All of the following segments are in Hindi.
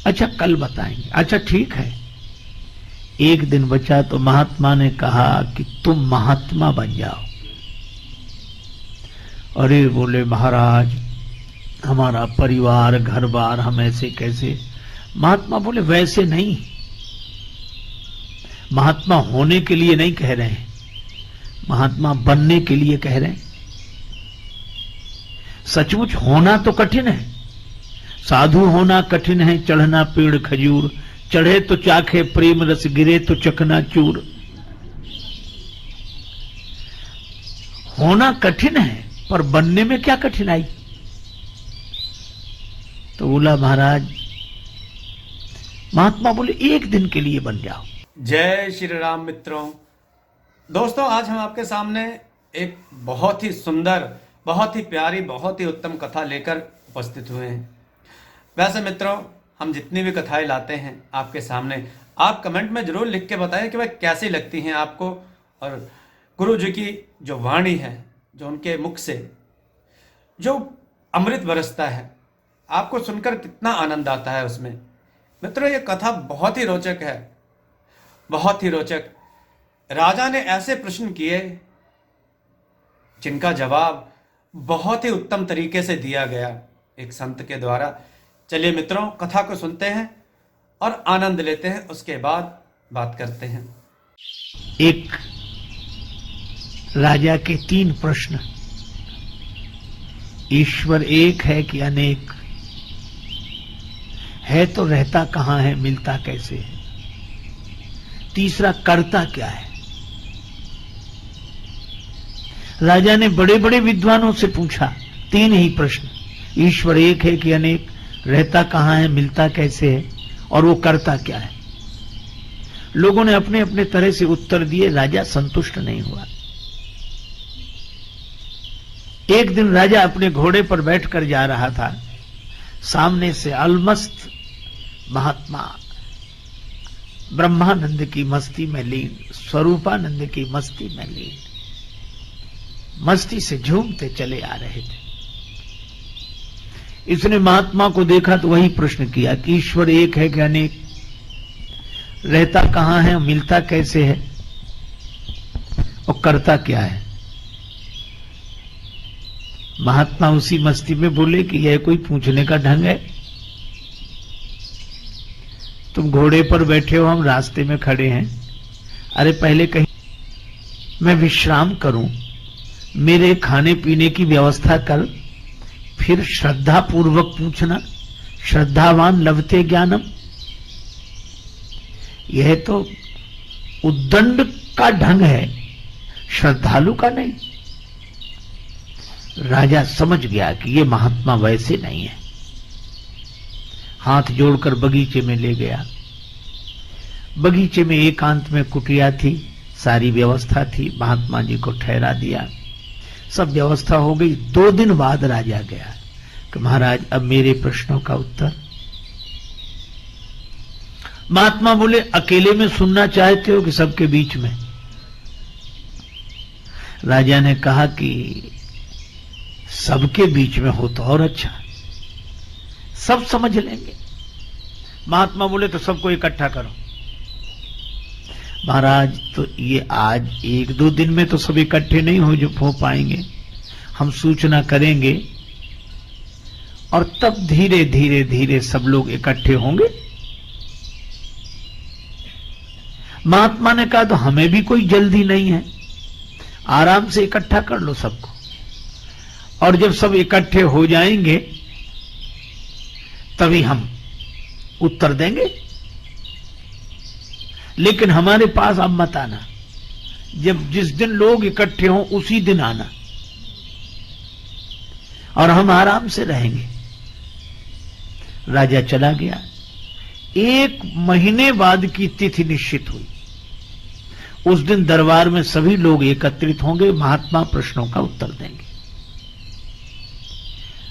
अच्छा कल बताएंगे। अच्छा ठीक है। एक दिन बचा तो महात्मा ने कहा कि तुम महात्मा बन जाओ। अरे बोले महाराज हमारा परिवार घर बार, हम ऐसे कैसे। महात्मा बोले वैसे नहीं, महात्मा होने के लिए नहीं कह रहे हैं, महात्मा बनने के लिए कह रहे हैं। सचमुच होना तो कठिन है, साधु होना कठिन है। चढ़ना पेड़ खजूर, चढ़े तो चाखे प्रेम रस, गिरे तो चकना चूर। होना कठिन है पर बनने में क्या कठिनाई। तो बोला महाराज, महात्मा बोले एक दिन के लिए बन जाओ। जय श्री राम मित्रों। दोस्तों आज हम आपके सामने एक बहुत ही सुंदर, बहुत ही प्यारी, बहुत ही उत्तम कथा लेकर उपस्थित हुए हैं। वैसे मित्रों हम जितनी भी कथाएं लाते हैं आपके सामने, आप कमेंट में जरूर लिख के बताएं कि वह कैसी लगती हैं आपको, और गुरु जी की जो वाणी है, जो उनके मुख से जो अमृत बरसता है, आपको सुनकर कितना आनंद आता है उसमें। मित्रों ये कथा बहुत ही रोचक है, बहुत ही रोचक। राजा ने ऐसे प्रश्न किए जिनका जवाब बहुत ही उत्तम तरीके से दिया गया एक संत के द्वारा। चलिए मित्रों कथा को सुनते हैं और आनंद लेते हैं, उसके बाद बात करते हैं। एक राजा के 3 प्रश्न। ईश्वर एक है कि अनेक है, तो रहता कहां है, मिलता कैसे है। तीसरा करता क्या है। राजा ने बड़े बड़े विद्वानों से पूछा 3 ही प्रश्न। ईश्वर एक है कि अनेक, रहता कहां है, मिलता कैसे है, और वो करता क्या है। लोगों ने अपने अपने तरह से उत्तर दिए। राजा संतुष्ट नहीं हुआ। एक दिन राजा अपने घोड़े पर बैठकर जा रहा था। सामने से अलमस्त महात्मा ब्रह्मानंद की मस्ती में लीन, स्वरूपानंद की मस्ती में लीन, मस्ती से झूमते चले आ रहे थे। इसने महात्मा को देखा तो वही प्रश्न किया कि ईश्वर एक है कि अनेक, रहता कहां है, मिलता कैसे है, और करता क्या है। महात्मा उसी मस्ती में बोले कि यह कोई पूछने का ढंग है। तुम घोड़े पर बैठे हो, हम रास्ते में खड़े हैं। अरे पहले कहीं मैं विश्राम करूं, मेरे खाने पीने की व्यवस्था कर, फिर श्रद्धा पूर्वक पूछना। श्रद्धावान लभते ज्ञानम। यह तो उद्दंड का ढंग है, श्रद्धालु का नहीं। राजा समझ गया कि ये महात्मा वैसे नहीं है। हाथ जोड़कर बगीचे में ले गया। बगीचे में एकांत में कुटिया थी, सारी व्यवस्था थी। महात्मा जी को ठहरा दिया, सब व्यवस्था हो गई। 2 दिन बाद राजा गया कि महाराज अब मेरे प्रश्नों का उत्तर। महात्मा बोले अकेले में सुनना चाहते हो कि सबके बीच में। राजा ने कहा कि सबके बीच में हो तो और अच्छा, सब समझ लेंगे। महात्मा बोले तो सबको इकट्ठा करो। महाराज तो ये आज 1-2 दिन में तो सब इकट्ठे नहीं हो पाएंगे, हम सूचना करेंगे और तब धीरे धीरे धीरे सब लोग इकट्ठे होंगे। महात्मा ने कहा तो हमें भी कोई जल्दी नहीं है, आराम से इकट्ठा कर लो सबको, और जब सब इकट्ठे हो जाएंगे तभी हम उत्तर देंगे। लेकिन हमारे पास अब मत आना, जब जिस दिन लोग इकट्ठे हों उसी दिन आना, और हम आराम से रहेंगे। राजा चला गया। 1 महीने बाद की तिथि निश्चित हुई। उस दिन दरबार में सभी लोग एकत्रित होंगे, महात्मा प्रश्नों का उत्तर देंगे।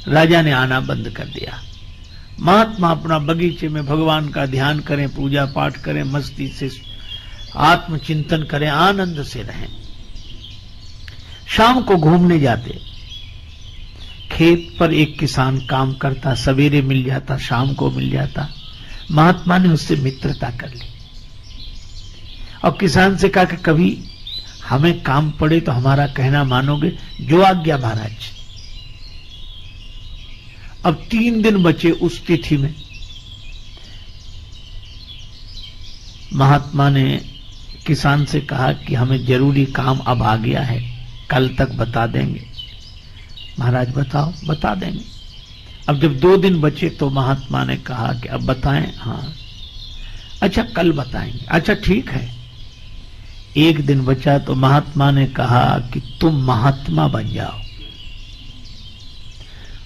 राजा ने आना बंद कर दिया। महात्मा अपना बगीचे में भगवान का ध्यान करें, पूजा पाठ करें, मस्ती से आत्मचिंतन करें, आनंद से रहें। शाम को घूमने जाते। खेत पर एक किसान काम करता, सवेरे मिल जाता, शाम को मिल जाता। महात्मा ने उससे मित्रता कर ली और किसान से कहा कि कभी हमें काम पड़े तो हमारा कहना मानोगे? जो आज्ञा महाराज। अब 3 दिन बचे उस तिथि में। महात्मा ने किसान से कहा कि हमें जरूरी काम अब आ गया है, कल तक बता देंगे। महाराज बताओ। बता देंगे। अब जब 2 दिन बचे तो महात्मा ने कहा कि अब बताएं? हाँ। अच्छा कल बताएंगे। अच्छा ठीक है। 1 दिन बचा तो महात्मा ने कहा कि तुम महात्मा बन जाओ।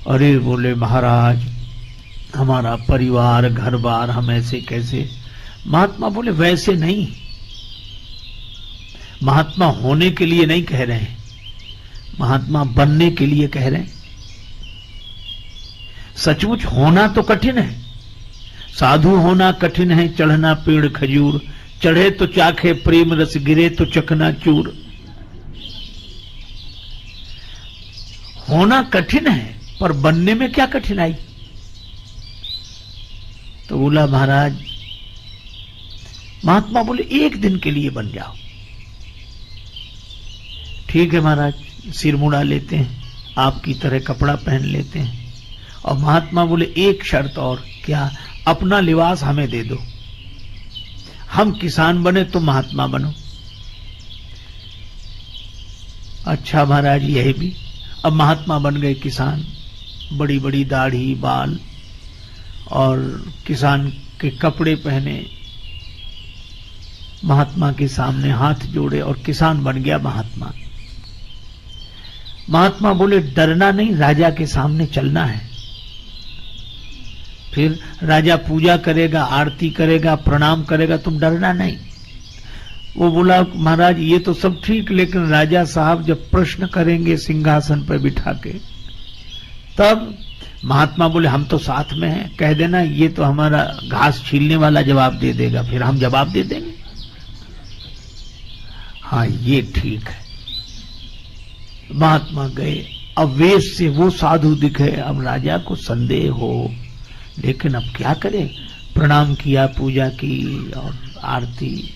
अरे बोले महाराज हमारा परिवार घर बार, हम ऐसे कैसे? महात्मा बोले वैसे नहीं, महात्मा होने के लिए नहीं कह रहे हैं, महात्मा बनने के लिए कह रहे हैं। सचमुच होना तो कठिन है, साधु होना कठिन है। चढ़ना पेड़ खजूर, चढ़े तो चाखे प्रेम रस, गिरे तो चकनाचूर। होना कठिन है पर बनने में क्या कठिनाई? तो बोला महाराज, महात्मा बोले 1 दिन के लिए बन जाओ। ठीक है महाराज, सिर मुड़ा लेते हैं, आपकी तरह कपड़ा पहन लेते हैं। और महात्मा बोले एक शर्त और। क्या? अपना लिबास हमें दे दो, हम किसान बने तो महात्मा बनो। अच्छा महाराज यही भी। अब महात्मा बन गए किसान, बड़ी बड़ी दाढ़ी बाल और किसान के कपड़े पहने, महात्मा के सामने हाथ जोड़े और किसान बन गया महात्मा। महात्मा बोले डरना नहीं, राजा के सामने चलना है। फिर राजा पूजा करेगा, आरती करेगा, प्रणाम करेगा, तुम डरना नहीं। वो बोला महाराज ये तो सब ठीक, लेकिन राजा साहब जब प्रश्न करेंगे सिंहासन पर बिठा के तब? महात्मा बोले हम तो साथ में हैं, कह देना ये तो हमारा घास छीलने वाला जवाब दे देगा, फिर हम जवाब दे देंगे। हाँ ये ठीक है। महात्मा गए। अब वेश से वो साधु दिखे। अब राजा को संदेह हो, लेकिन अब क्या करे? प्रणाम किया, पूजा की और आरती।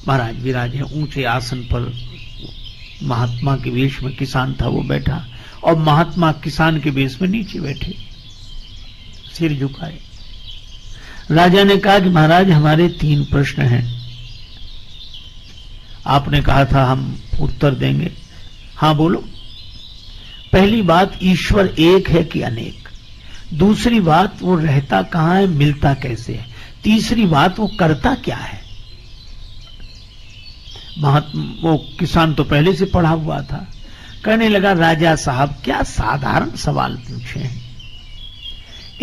महाराज विराजे ऊंचे आसन पर, महात्मा के वेश में किसान था वो बैठा और महात्मा किसान के वेश में नीचे बैठे, सिर झुकाए। राजा ने कहा कि महाराज हमारे 3 प्रश्न हैं, आपने कहा था हम उत्तर देंगे। हाँ बोलो। पहली बात, ईश्वर एक है कि अनेक? दूसरी बात, वो रहता कहां है, मिलता कैसे है? तीसरी बात, वो करता क्या है? वो किसान तो पहले से पढ़ा हुआ था, कहने लगा राजा साहब क्या साधारण सवाल पूछे हैं,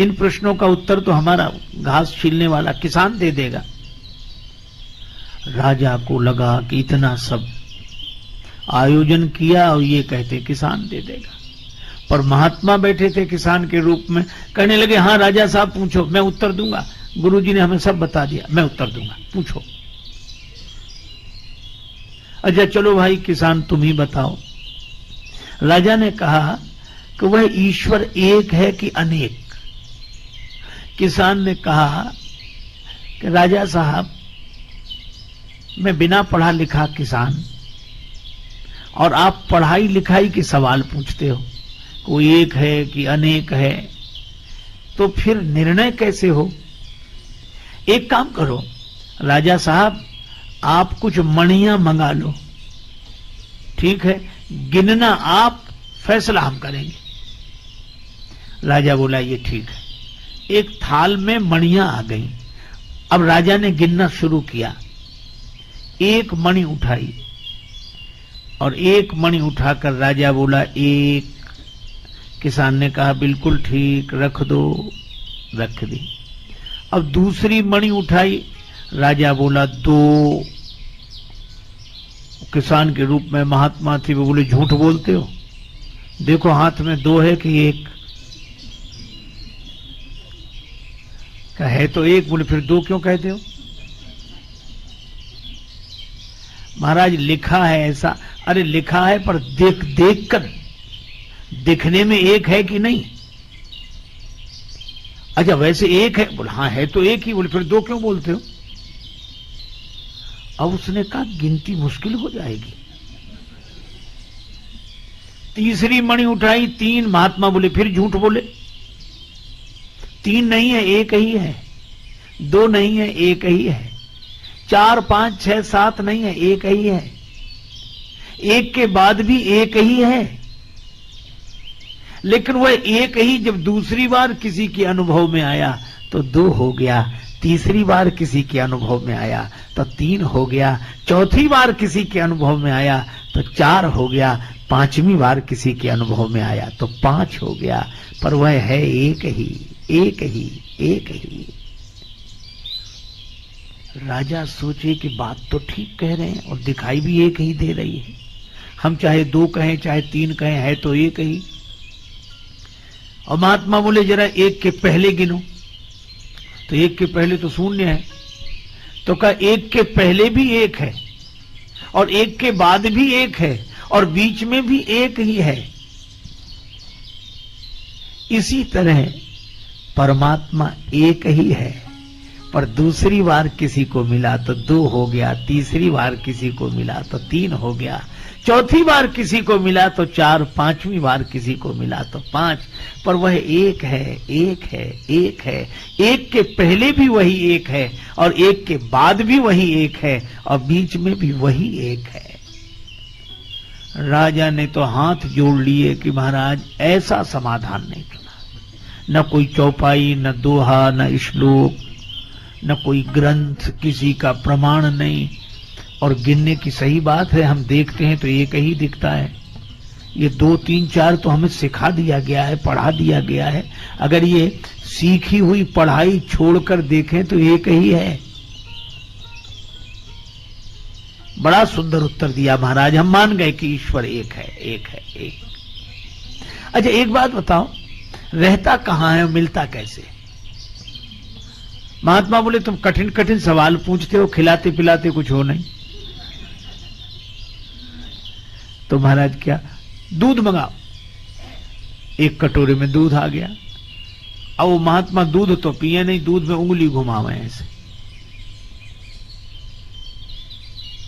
इन प्रश्नों का उत्तर तो हमारा घास छीलने वाला किसान दे देगा। राजा को लगा कि इतना सब आयोजन किया और ये कहते किसान दे देगा, पर महात्मा बैठे थे किसान के रूप में, कहने लगे हाँ राजा साहब पूछो, मैं उत्तर दूंगा, गुरुजी ने हमें सब बता दिया, मैं उत्तर दूंगा, पूछो। अच्छा चलो भाई किसान तुम ही बताओ। राजा ने कहा कि वह ईश्वर एक है कि अनेक? किसान ने कहा कि राजा साहब मैं बिना पढ़ा लिखा किसान और आप पढ़ाई लिखाई के सवाल पूछते हो, कोई एक है कि अनेक है, तो फिर निर्णय कैसे हो? एक काम करो राजा साहब, आप कुछ मणियां मंगा लो, ठीक है, गिनना आप, फैसला हम करेंगे। राजा बोला ये ठीक है। एक थाल में मणियां आ गई। अब राजा ने गिनना शुरू किया, एक मणि उठाई और एक मणि उठाकर राजा बोला एक। किसान ने कहा बिल्कुल ठीक, रख दो, रख दी। अब दूसरी मणि उठाई, राजा बोला 2। किसान के रूप में महात्मा थे, वो बोले झूठ बोलते हो, देखो हाथ में 2 है कि 1? है तो 1। बोले फिर 2 क्यों कहते हो? महाराज लिखा है ऐसा। अरे लिखा है पर देख देख कर, दिखने में 1 है कि नहीं? अच्छा वैसे एक है? बोले हाँ है तो एक ही। बोले फिर दो क्यों बोलते हो? अब उसने कहा गिनती मुश्किल हो जाएगी। तीसरी मणि उठाई, 3। महात्मा बोले फिर झूठ बोले, 3 नहीं है, एक ही है। 2 नहीं है, एक ही है। 4 5 6 7 नहीं है, एक ही है। एक के बाद भी एक ही है। लेकिन वह एक ही जब दूसरी बार किसी के अनुभव में आया तो 2 हो गया, तीसरी बार किसी के अनुभव में आया तो 3 हो गया, चौथी बार किसी के अनुभव में आया तो 4 हो गया, 5वीं बार किसी के अनुभव में आया तो 5 हो गया। पर वह है एक ही, एक ही, एक ही। राजा सोचे कि बात तो ठीक कह रहे हैं और दिखाई भी एक ही दे रही है। हम चाहे 2 कहें चाहे 3 कहें, है तो एक ही। और महात्मा बोले जरा 1 के पहले गिनो, तो 1 के पहले तो 0 है। तो कहा 1 के पहले भी 1 है और 1 के बाद भी 1 है और बीच में भी 1 ही है। इसी तरह परमात्मा एक ही है, पर दूसरी बार किसी को मिला तो 2 हो गया, तीसरी बार किसी को मिला तो 3 हो गया, चौथी बार किसी को मिला तो 4, 5वीं बार किसी को मिला तो 5। पर वह एक है, एक है, एक है। एक के पहले भी वही एक है और एक के बाद भी वही एक है और बीच में भी वही एक है। राजा ने तो हाथ जोड़ लिए कि महाराज ऐसा समाधान नहीं सुना। न कोई चौपाई, न दोहा, न श्लोक, न कोई ग्रंथ, किसी का प्रमाण नहीं। और गिनने की सही बात है, हम देखते हैं तो एक ही दिखता है। ये 2 3 4 तो हमें सिखा दिया गया है, पढ़ा दिया गया है। अगर ये सीखी हुई पढ़ाई छोड़कर देखें तो एक ही है। बड़ा सुंदर उत्तर दिया महाराज, हम मान गए कि ईश्वर एक है, एक है, एक। अच्छा एक बात बताओ, रहता कहां है, मिलता कैसे? महात्मा बोले तुम कठिन कठिन सवाल पूछते हो, खिलाते पिलाते कुछ हो नहीं। तो महाराज क्या, दूध मंगाओ। 1 कटोरे में दूध आ गया। अब वो महात्मा दूध तो पिए नहीं, दूध में उंगली घुमावे ऐसे।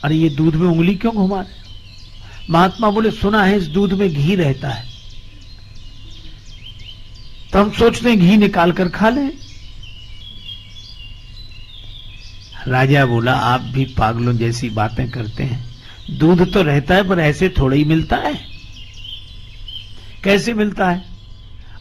अरे ये दूध में उंगली क्यों घुमा रहे? महात्मा बोले सुना है इस दूध में घी रहता है, तो हम सोचते हैं घी निकाल कर खा लें। राजा बोला आप भी पागलों जैसी बातें करते हैं। दूध तो रहता है पर ऐसे थोड़ा ही मिलता है। कैसे मिलता है?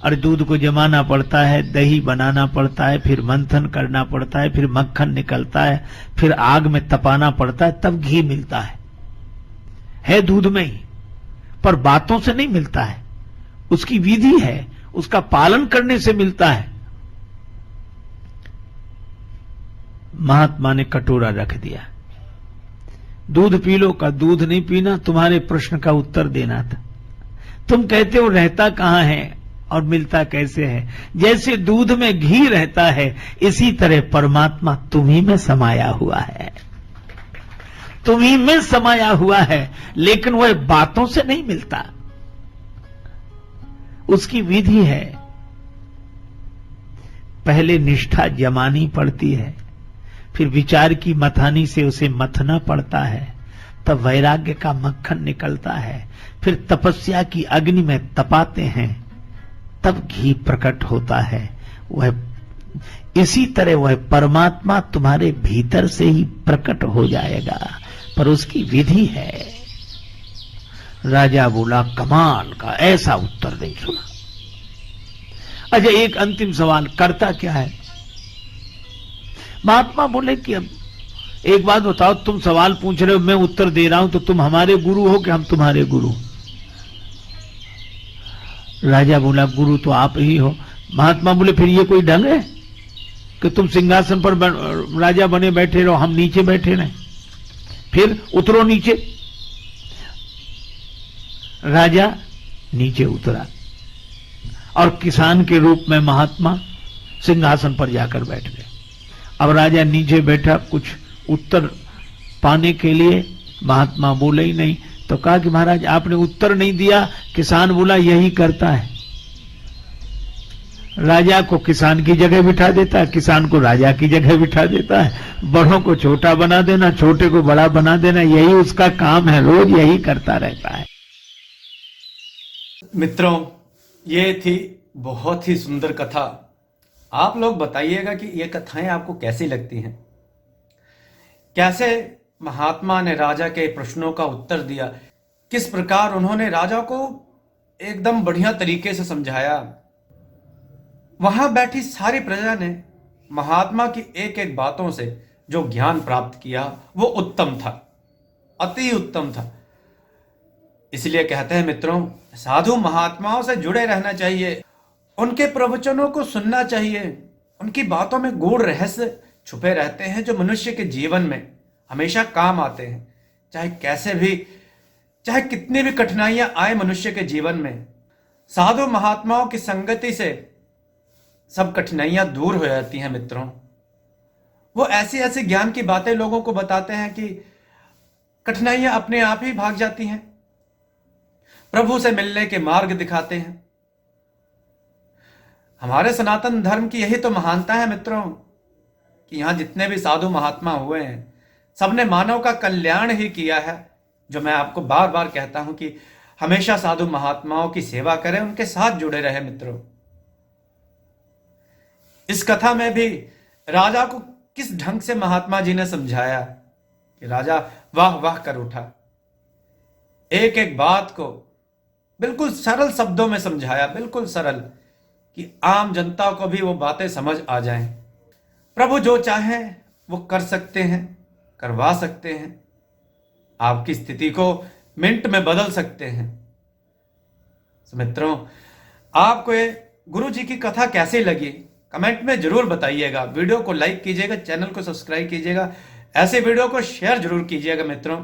और दूध को जमाना पड़ता है, दही बनाना पड़ता है, फिर मंथन करना पड़ता है, फिर मक्खन निकलता है, फिर आग में तपाना पड़ता है, तब घी मिलता है दूध में ही। पर बातों से नहीं मिलता है, उसकी विधि है, उसका पालन करने से मिलता है। महात्मा ने कटोरा रख दिया, दूध पी लो। का दूध नहीं पीना, तुम्हारे प्रश्न का उत्तर देना था। तुम कहते हो रहता कहां है और मिलता कैसे है? जैसे दूध में घी रहता है, इसी तरह परमात्मा तुम्ही में समाया हुआ है, तुम्ही में समाया हुआ है। लेकिन वह बातों से नहीं मिलता, उसकी विधि है। पहले निष्ठा जमानी पड़ती है, फिर विचार की मथानी से उसे मथना पड़ता है, तब वैराग्य का मक्खन निकलता है। फिर तपस्या की अग्नि में तपाते हैं, तब घी प्रकट होता है। वह इसी तरह वह परमात्मा तुम्हारे भीतर से ही प्रकट हो जाएगा, पर उसकी विधि है। राजा बोला कमाल का, ऐसा उत्तर नहीं सुना। अच्छा एक अंतिम सवाल, करता क्या है? महात्मा बोले कि अब एक बात बताओ, तुम सवाल पूछ रहे हो, मैं उत्तर दे रहा हूं, तो तुम हमारे गुरु हो कि हम तुम्हारे गुरु? राजा बोला गुरु तो आप ही हो। महात्मा बोले फिर ये कोई ढंग है कि तुम सिंहासन पर राजा बने बैठे रहो, हम नीचे बैठे रहे? फिर उतरो नीचे। राजा नीचे उतरा और किसान के रूप में महात्मा सिंहासन पर जाकर बैठ गए। अब राजा नीचे बैठा, कुछ उत्तर पाने के लिए। महात्मा बोले ही नहीं, तो कहा कि महाराज आपने उत्तर नहीं दिया। किसान बोला यही करता है। राजा को किसान की जगह बिठा देता है, किसान को राजा की जगह बिठा देता है, बड़ों को छोटा बना देना, छोटे को बड़ा बना देना, यही उसका काम है, रोज यही करता रहता है। मित्रों, ये थी बहुत ही सुंदर कथा। आप लोग बताइएगा कि ये कथाएं आपको कैसी लगती हैं। कैसे महात्मा ने राजा के प्रश्नों का उत्तर दिया, किस प्रकार उन्होंने राजा को एकदम बढ़िया तरीके से समझाया। वहां बैठी सारी प्रजा ने महात्मा की एक एक बातों से जो ज्ञान प्राप्त किया वो उत्तम था, अति उत्तम था। इसलिए कहते हैं मित्रों, साधु महात्माओं से जुड़े रहना चाहिए, उनके प्रवचनों को सुनना चाहिए। उनकी बातों में गूढ़ रहस्य छुपे रहते हैं जो मनुष्य के जीवन में हमेशा काम आते हैं। चाहे कितनी भी कठिनाइयां आए मनुष्य के जीवन में, साधु महात्माओं की संगति से सब कठिनाइयां दूर हो जाती हैं मित्रों। वो ऐसी ऐसी ज्ञान की बातें लोगों को बताते हैं कि कठिनाइयां अपने आप ही भाग जाती हैं, प्रभु से मिलने के मार्ग दिखाते हैं। हमारे सनातन धर्म की यही तो महानता है मित्रों कि यहां जितने भी साधु महात्मा हुए हैं सबने मानव का कल्याण ही किया है। जो मैं आपको बार बार कहता हूं कि हमेशा साधु महात्माओं की सेवा करें, उनके साथ जुड़े रहे मित्रों। इस कथा में भी राजा को किस ढंग से महात्मा जी ने समझाया कि राजा वाह वाह कर उठा। एक एक बात को बिल्कुल सरल शब्दों में समझाया, बिल्कुल सरल, कि आम जनता को भी वो बातें समझ आ जाएं। प्रभु जो चाहें वो कर सकते हैं, करवा सकते हैं, आपकी स्थिति को मिनट में बदल सकते हैं। तो मित्रों, आपको ये गुरु जी की कथा कैसी लगी कमेंट में जरूर बताइएगा। वीडियो को लाइक कीजिएगा, चैनल को सब्सक्राइब कीजिएगा, ऐसे वीडियो को शेयर जरूर कीजिएगा मित्रों,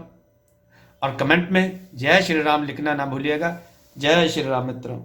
और कमेंट में जय श्री राम लिखना ना भूलिएगा। जय श्री राम मित्रों।